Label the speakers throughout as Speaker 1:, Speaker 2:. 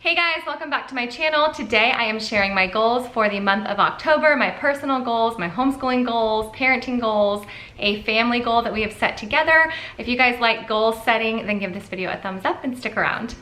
Speaker 1: Hey guys, welcome back to my channel. Today I am sharing my goals for the month of October, my personal goals, my homeschooling goals, parenting goals, a family goal that we have set together. If you guys like goal setting, then give this video a thumbs up and stick around.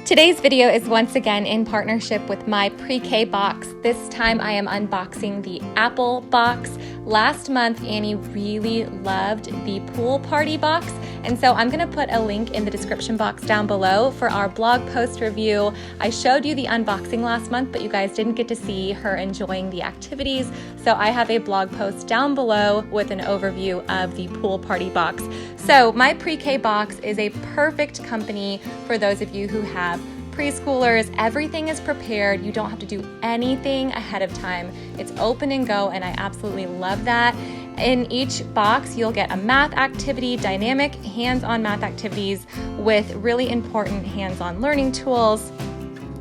Speaker 1: Today's video is once again in partnership with my PreK Box. This time I am unboxing the Apple box. Last month, Annie really loved the pool party box, and so I'm gonna put a link in the description box down below for our blog post review. I showed you the unboxing last month, but you guys didn't get to see her enjoying the activities, so I have a blog post down below with an overview of the pool party box. So my PreK Box is a perfect company for those of you who have preschoolers. Everything is prepared. You don't have to do anything ahead of time. It's open and go, and I absolutely love that. In each box, you'll get a math activity, dynamic hands-on math activities with really important hands-on learning tools.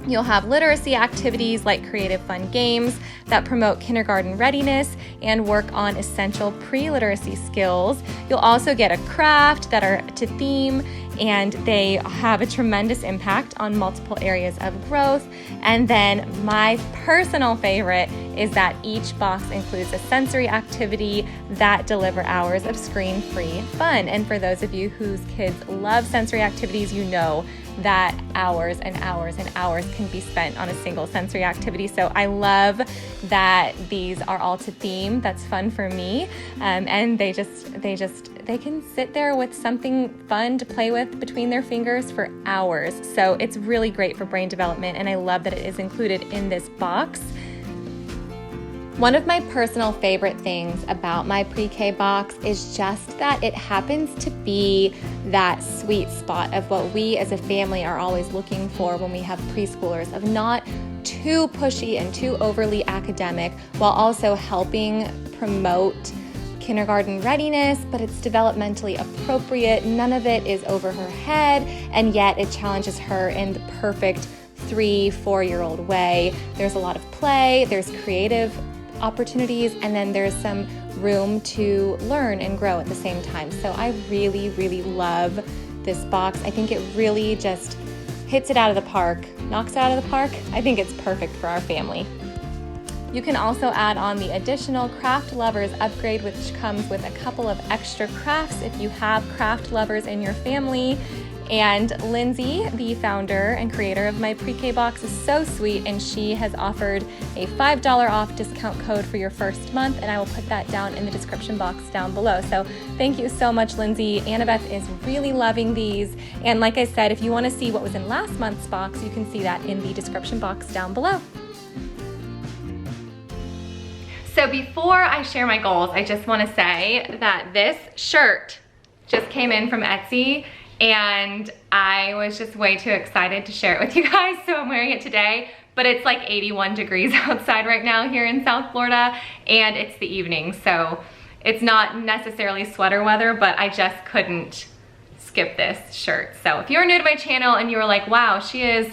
Speaker 1: You'll have literacy activities like creative fun games that promote kindergarten readiness and work on essential pre-literacy skills. You'll also get a craft that are to theme, and they have a tremendous impact on multiple areas of growth. And then my personal favorite is that each box includes a sensory activity that deliver hours of screen-free fun. And for those of you whose kids love sensory activities, you know that hours and hours and hours can be spent on a single sensory activity. So I love that these are all to theme. That's fun for me. And they can sit there with something fun to play with between their fingers for hours. So it's really great for brain development, and I love that it is included in this box. One of my personal favorite things about my PreK Box is just that it happens to be that sweet spot of what we as a family are always looking for when we have preschoolers, of not too pushy and too overly academic, while also helping promote kindergarten readiness, but it's developmentally appropriate. None of it is over her head, and yet it challenges her in the perfect 3-4-year-old way. There's a lot of play, there's creative opportunities, and then there's some room to learn and grow at the same time. So I really, really love this box. I think it really just hits it out of the park, knocks it out of the park. I think it's perfect for our family. You can also add on the additional Craft Lovers upgrade, which comes with a couple of extra crafts if you have craft lovers in your family. And Lindsay, the founder and creator of my PreK Box, is so sweet, and she has offered a $5 off discount code for your first month, and I will put that down in the description box down below. So thank you so much, Lindsay. Annabeth is really loving these, and like I said, if you want to see what was in last month's box, you can see that in the description box down below. So before I share my goals, I just want to say that this shirt just came in from Etsy, and I was just way too excited to share it with you guys, so I'm wearing it today. But it's like 81 degrees outside right now here in South Florida, and it's the evening, so it's not necessarily sweater weather, but I just couldn't skip this shirt. So if you're new to my channel and you were like, wow, she is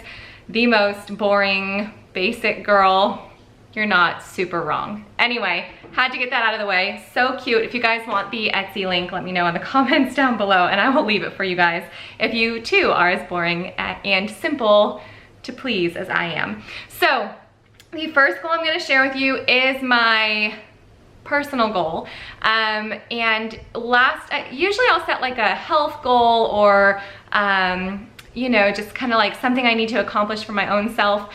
Speaker 1: the most boring, basic girl, you're not super wrong. Anyway, had to get that out of the way. So cute. If you guys want the Etsy link, let me know in the comments down below, and I will leave it for you guys if you too are as boring and simple to please as I am. So the first goal I'm gonna share with you is my personal goal. Usually I'll set like a health goal or, you know, just kind of like something I need to accomplish for my own self.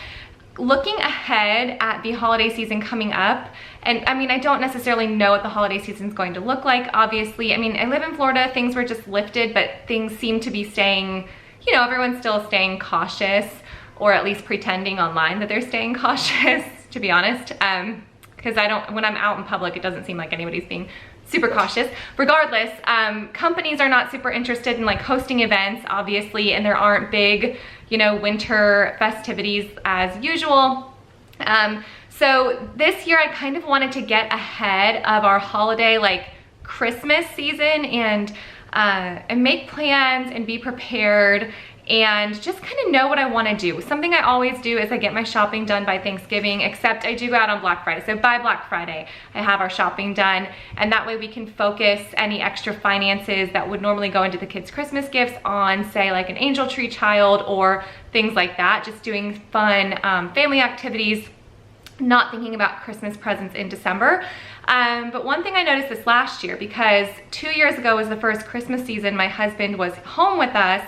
Speaker 1: Looking ahead at the holiday season coming up, and I mean, I don't necessarily know what the holiday season is going to look like, obviously. I mean, I live in Florida, things were just lifted, but things seem to be staying, you know, everyone's still staying cautious, or at least pretending online that they're staying cautious, to be honest. Because when I'm out in public, it doesn't seem like anybody's being super cautious. Regardless, companies are not super interested in like hosting events, obviously, and there aren't big, you know, winter festivities as usual. So this year I kind of wanted to get ahead of our holiday, like Christmas season, and make plans and be prepared and just kind of know what I want to do. Something I always do is I get my shopping done by Thanksgiving, except I do go out on Black Friday. So by Black Friday, I have our shopping done, and that way we can focus any extra finances that would normally go into the kids' Christmas gifts on, say, like an angel tree child or things like that, just doing fun family activities, not thinking about Christmas presents in December. But one thing I noticed this last year, because 2 years ago was the first Christmas season my husband was home with us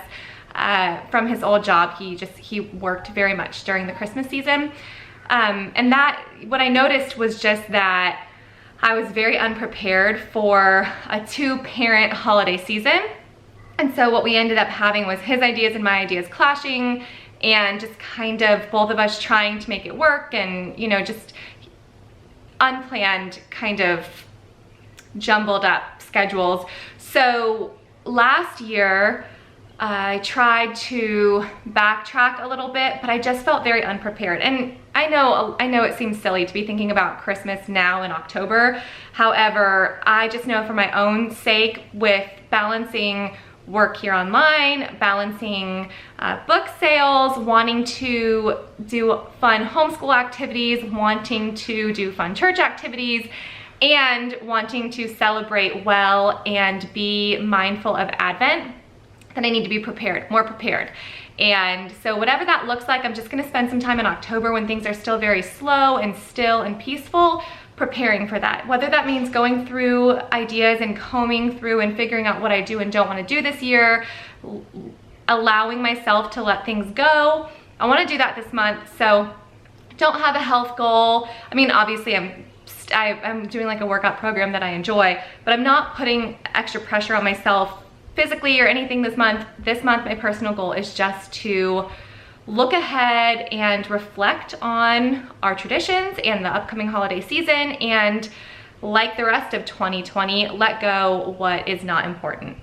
Speaker 1: from his old job. He worked very much during the Christmas season. And that, what I noticed was just that I was very unprepared for a 2-parent holiday season. And so what we ended up having was his ideas and my ideas clashing, and just kind of both of us trying to make it work, and, you know, just unplanned, kind of jumbled up schedules. So last year, I tried to backtrack a little bit, but I just felt very unprepared. And I know it seems silly to be thinking about Christmas now in October. However, I just know for my own sake, with balancing work here online, balancing book sales, wanting to do fun homeschool activities, wanting to do fun church activities, and wanting to celebrate well and be mindful of Advent, then I need to be prepared, more prepared. And so whatever that looks like, I'm just gonna spend some time in October when things are still very slow and still and peaceful, preparing for that. Whether that means going through ideas and combing through and figuring out what I do and don't want to do this year, allowing myself to let things go. I want to do that this month. So don't have a health goal. I mean, obviously I'm doing like a workout program that I enjoy, but I'm not putting extra pressure on myself physically or anything this month. This month, my personal goal is just to look ahead and reflect on our traditions and the upcoming holiday season, and like the rest of 2020, let go what is not important.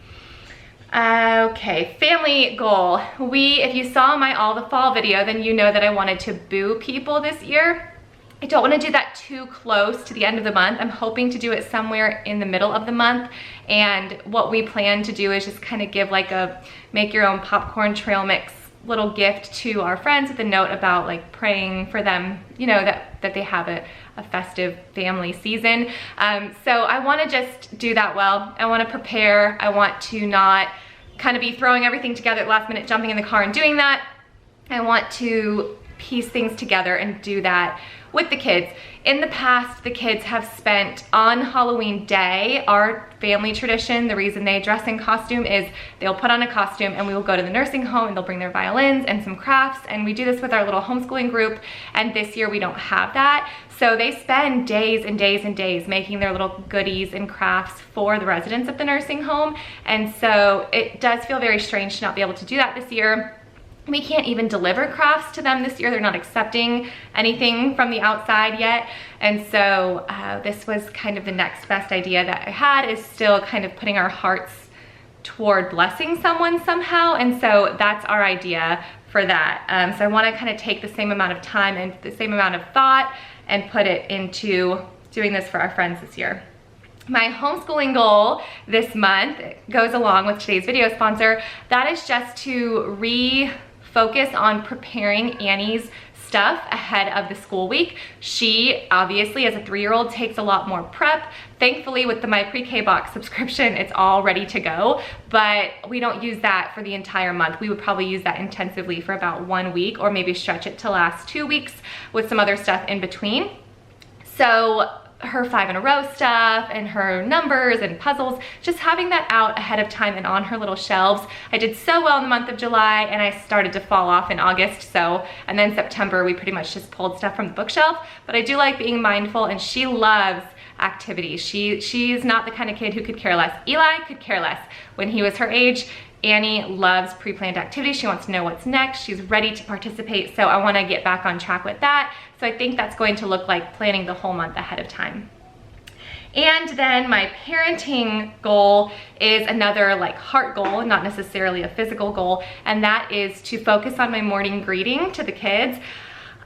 Speaker 1: Okay, family goal. If you saw my All the Fall video, then you know that I wanted to boo people this year. I don't want to do that too close to the end of the month. I'm hoping to do it somewhere in the middle of the month. And what we plan to do is just kind of give like a make your own popcorn trail mix little gift to our friends with a note about like praying for them, you know, that they have a festive family season. So I want to just do that well. I want to prepare. I want to not kind of be throwing everything together at the last minute, jumping in the car and doing that. I want to piece things together and do that with the kids. In the past, the kids have spent on Halloween Day, our family tradition, the reason they dress in costume is they'll put on a costume and we will go to the nursing home and they'll bring their violins and some crafts, and we do this with our little homeschooling group, and this year we don't have that. So they spend days and days and days making their little goodies and crafts for the residents of the nursing home, and so it does feel very strange to not be able to do that this year. We can't even deliver crafts to them this year. They're not accepting anything from the outside yet. And so this was kind of the next best idea that I had, is still kind of putting our hearts toward blessing someone somehow. And so that's our idea for that. So I want to kind of take the same amount of time and the same amount of thought and put it into doing this for our friends this year. My homeschooling goal this month goes along with today's video sponsor. That is just to refocus on preparing Annie's stuff ahead of the school week. She obviously, as a 3-year-old, takes a lot more prep. Thankfully, with my PreK Box subscription, it's all ready to go, but we don't use that for the entire month. We would probably use that intensively for about 1 week, or maybe stretch it to last 2 weeks with some other stuff in between. So her 5 in a row stuff and her numbers and puzzles, just having that out ahead of time and on her little shelves. I did so well in the month of July, and I started to fall off in August. And then September, we pretty much just pulled stuff from the bookshelf. But I do like being mindful, and she loves activities. She's not the kind of kid who could care less. Eli could care less. When he was her age, Annie loves pre-planned activities. She wants to know what's next. She's ready to participate. So I want to get back on track with that. So I think that's going to look like planning the whole month ahead of time. And then my parenting goal is another like heart goal, not necessarily a physical goal. And that is to focus on my morning greeting to the kids.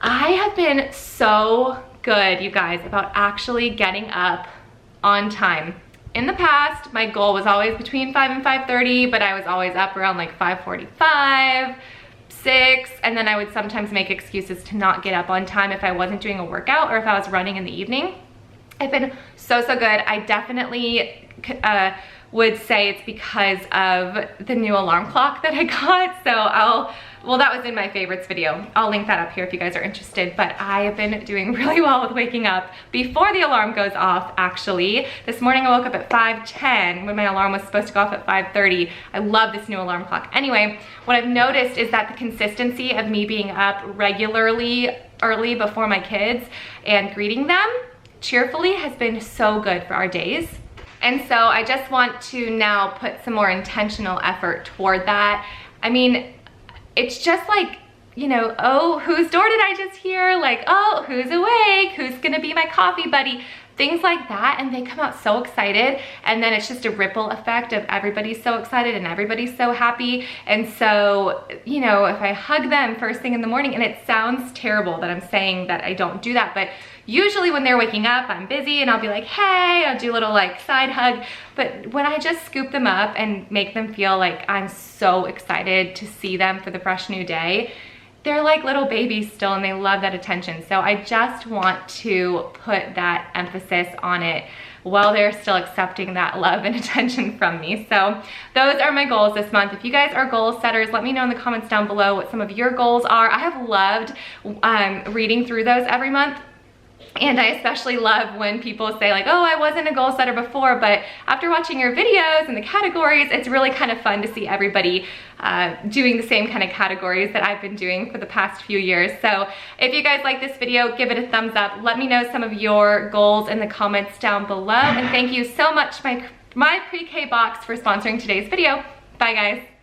Speaker 1: I have been so good, you guys, about actually getting up on time. in the past, my goal was always between 5 and 5:30, but I was always up around like 5:45, 6, and then I would sometimes make excuses to not get up on time if I wasn't doing a workout or if I was running in the evening. I've been so good. I definitely would say it's because of the new alarm clock that I got. So well, that was in my favorites video. I'll link that up here if you guys are interested, but I have been doing really well with waking up before the alarm goes off, actually. This morning I woke up at 5:10 when my alarm was supposed to go off at 5:30. I love this new alarm clock. Anyway, what I've noticed is that the consistency of me being up regularly early before my kids and greeting them cheerfully has been so good for our days. And so I just want to now put some more intentional effort toward that. I mean, it's just like, you know, oh, whose door did I just hear? Like, oh, who's awake? Who's gonna be my coffee buddy? Things like that, and they come out so excited, and then it's just a ripple effect of everybody's so excited and everybody's so happy. And so, you know, if I hug them first thing in the morning, and it sounds terrible that I'm saying that I don't do that, but usually when they're waking up, I'm busy and I'll be like, hey, I'll do a little like side hug. But when I just scoop them up and make them feel like I'm so excited to see them for the fresh new day, they're like little babies still, and they love that attention. So I just want to put that emphasis on it while they're still accepting that love and attention from me. So those are my goals this month. If you guys are goal setters, let me know in the comments down below what some of your goals are. I have loved reading through those every month. And I especially love when people say like, oh, I wasn't a goal setter before, but after watching your videos and the categories, it's really kind of fun to see everybody doing the same kind of categories that I've been doing for the past few years. So if you guys like this video, give it a thumbs up. Let me know some of your goals in the comments down below. And thank you so much, my PreK Box, for sponsoring today's video. Bye, guys.